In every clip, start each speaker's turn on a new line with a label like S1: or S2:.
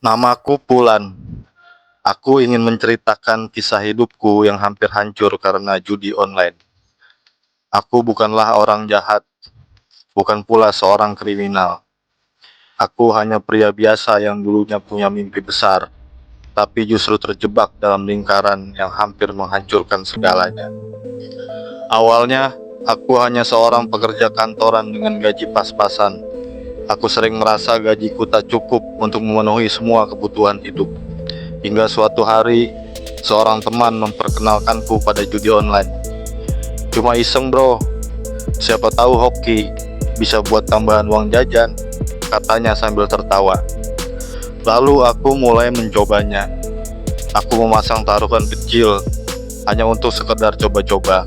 S1: Namaku Pulan. Aku ingin menceritakan kisah hidupku yang hampir hancur karena judi online. Aku bukanlah orang jahat, bukan pula seorang kriminal. Aku hanya pria biasa yang dulunya punya mimpi besar, tapi justru terjebak dalam lingkaran yang hampir menghancurkan segalanya. Awalnya, aku hanya seorang pekerja kantoran dengan gaji pas-pasan. Aku sering merasa gajiku tak cukup untuk memenuhi semua kebutuhan hidup. Hingga suatu hari, seorang teman memperkenalkanku pada judi online. Cuma iseng bro, siapa tahu hoki, bisa buat tambahan uang jajan, katanya sambil tertawa. Lalu aku mulai mencobanya. Aku memasang taruhan kecil, hanya untuk sekedar coba-coba.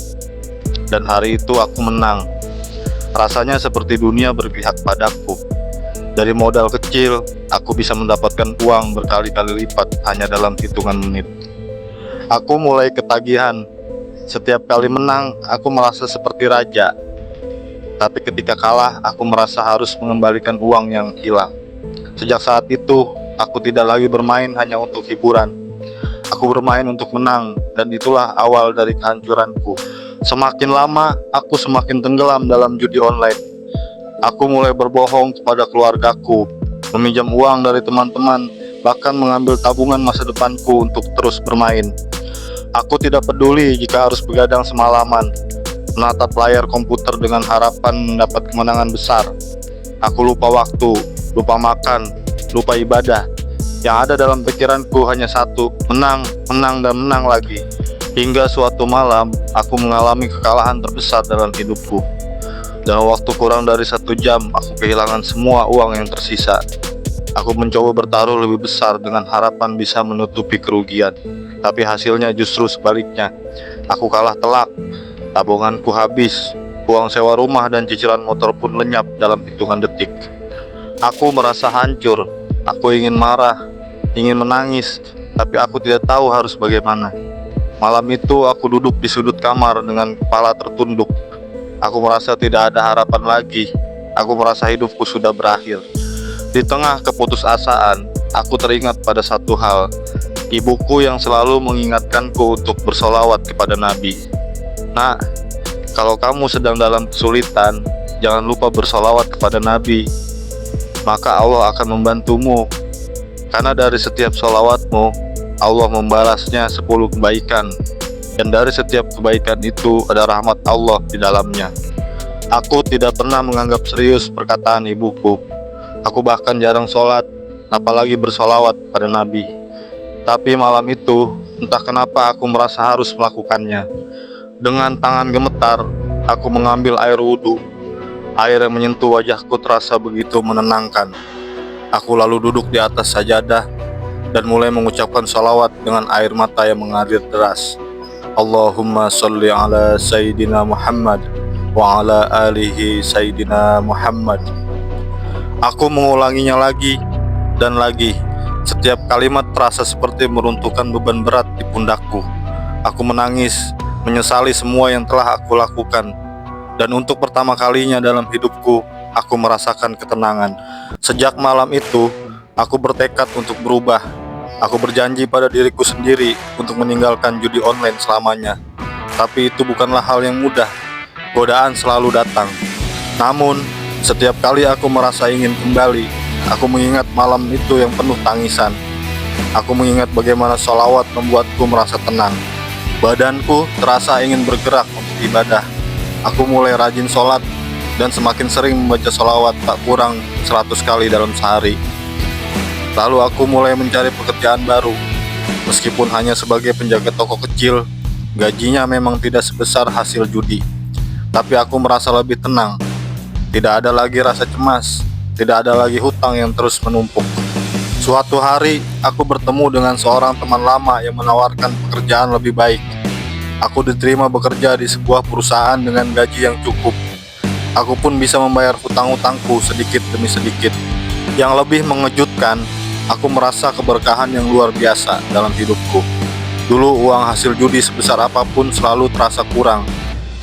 S1: Dan hari itu aku menang. Rasanya seperti dunia berpihak padaku. Dari modal kecil, aku bisa mendapatkan uang berkali-kali lipat hanya dalam hitungan menit. Aku mulai ketagihan. Setiap kali menang, aku merasa seperti raja. Tapi ketika kalah, aku merasa harus mengembalikan uang yang hilang. Sejak saat itu, aku tidak lagi bermain hanya untuk hiburan. Aku bermain untuk menang, dan itulah awal dari kehancuranku. Semakin lama, aku semakin tenggelam dalam judi online. Aku mulai berbohong kepada keluargaku, meminjam uang dari teman-teman, bahkan mengambil tabungan masa depanku untuk terus bermain. Aku tidak peduli jika harus begadang semalaman, menatap layar komputer dengan harapan mendapat kemenangan besar. Aku lupa waktu, lupa makan, lupa ibadah. Yang ada dalam pikiranku hanya satu, menang, menang, dan menang lagi. Hingga suatu malam, aku mengalami kekalahan terbesar dalam hidupku. Dalam waktu kurang dari 1 jam, aku kehilangan semua uang yang tersisa. Aku mencoba bertaruh lebih besar dengan harapan bisa menutupi kerugian. Tapi hasilnya justru sebaliknya. Aku kalah telak, tabunganku habis, uang sewa rumah dan cicilan motor pun lenyap dalam hitungan detik. Aku merasa hancur, aku ingin marah, ingin menangis, tapi aku tidak tahu harus bagaimana. Malam itu aku duduk di sudut kamar dengan kepala tertunduk. Aku merasa tidak ada harapan lagi. Aku merasa hidupku sudah berakhir. Di tengah keputusasaan, aku teringat pada satu hal. Ibuku yang selalu mengingatkanku untuk bersolawat kepada Nabi. Nak, kalau kamu sedang dalam kesulitan, jangan lupa bersolawat kepada Nabi. Maka Allah akan membantumu. Karena dari setiap solawatmu, Allah membalasnya 10 kebaikan. Dan dari setiap kebaikan itu ada rahmat Allah di dalamnya. Aku tidak pernah menganggap serius perkataan ibuku. Aku bahkan jarang sholat, apalagi bersolawat pada Nabi. Tapi malam itu, entah kenapa aku merasa harus melakukannya. Dengan tangan gemetar, aku mengambil air wudhu. Air yang menyentuh wajahku terasa begitu menenangkan. Aku lalu duduk di atas sajadah dan mulai mengucapkan sholawat dengan air mata yang mengalir deras. Allahumma sholli ala Sayyidina Muhammad wa ala alihi Sayyidina Muhammad. Aku mengulanginya lagi dan lagi. Setiap kalimat terasa seperti meruntuhkan beban berat di pundakku. Aku menangis, menyesali semua yang telah aku lakukan. Dan untuk pertama kalinya dalam hidupku, aku merasakan ketenangan. Sejak malam itu, aku bertekad untuk berubah. Aku berjanji pada diriku sendiri untuk meninggalkan judi online selamanya. Tapi itu bukanlah hal yang mudah. Godaan selalu datang. Namun, setiap kali aku merasa ingin kembali, aku mengingat malam itu yang penuh tangisan. Aku mengingat bagaimana sholawat membuatku merasa tenang. Badanku terasa ingin bergerak untuk ibadah. Aku mulai rajin sholat dan semakin sering membaca sholawat tak kurang 100 kali dalam sehari. Lalu aku mulai mencari pekerjaan baru. Meskipun hanya sebagai penjaga toko kecil, gajinya memang tidak sebesar hasil judi. Tapi aku merasa lebih tenang. Tidak ada lagi rasa cemas, tidak ada lagi hutang yang terus menumpuk. Suatu hari, aku bertemu dengan seorang teman lama yang menawarkan pekerjaan lebih baik. Aku diterima bekerja di sebuah perusahaan dengan gaji yang cukup. Aku pun bisa membayar hutang-hutangku sedikit demi sedikit. Yang lebih mengejutkan, aku merasa keberkahan yang luar biasa dalam hidupku. Dulu uang hasil judi sebesar apapun selalu terasa kurang.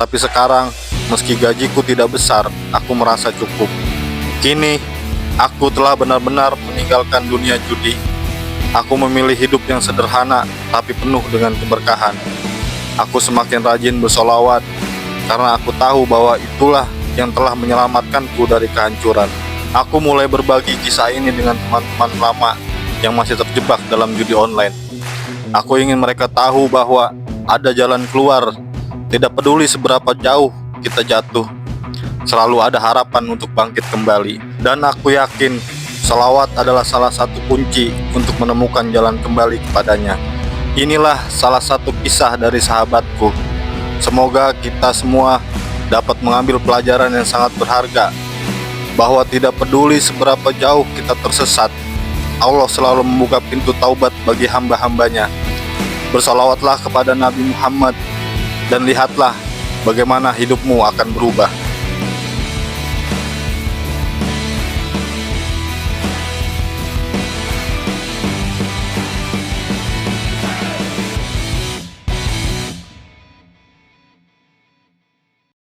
S1: Tapi sekarang, meski gajiku tidak besar, aku merasa cukup. Kini, aku telah benar-benar meninggalkan dunia judi. Aku memilih hidup yang sederhana tapi penuh dengan keberkahan. Aku semakin rajin bersolawat karena aku tahu bahwa itulah yang telah menyelamatkanku dari kehancuran. Aku mulai berbagi kisah ini dengan teman-teman lama yang masih terjebak dalam judi online. Aku ingin mereka tahu bahwa ada jalan keluar. Tidak peduli seberapa jauh kita jatuh, selalu ada harapan untuk bangkit kembali. Dan aku yakin selawat adalah salah satu kunci untuk menemukan jalan kembali kepadanya. Inilah salah satu kisah dari sahabatku. Semoga kita semua dapat mengambil pelajaran yang sangat berharga, bahwa tidak peduli seberapa jauh kita tersesat, Allah selalu membuka pintu taubat bagi hamba-hambanya. Bersalawatlah kepada Nabi Muhammad dan lihatlah bagaimana hidupmu akan berubah.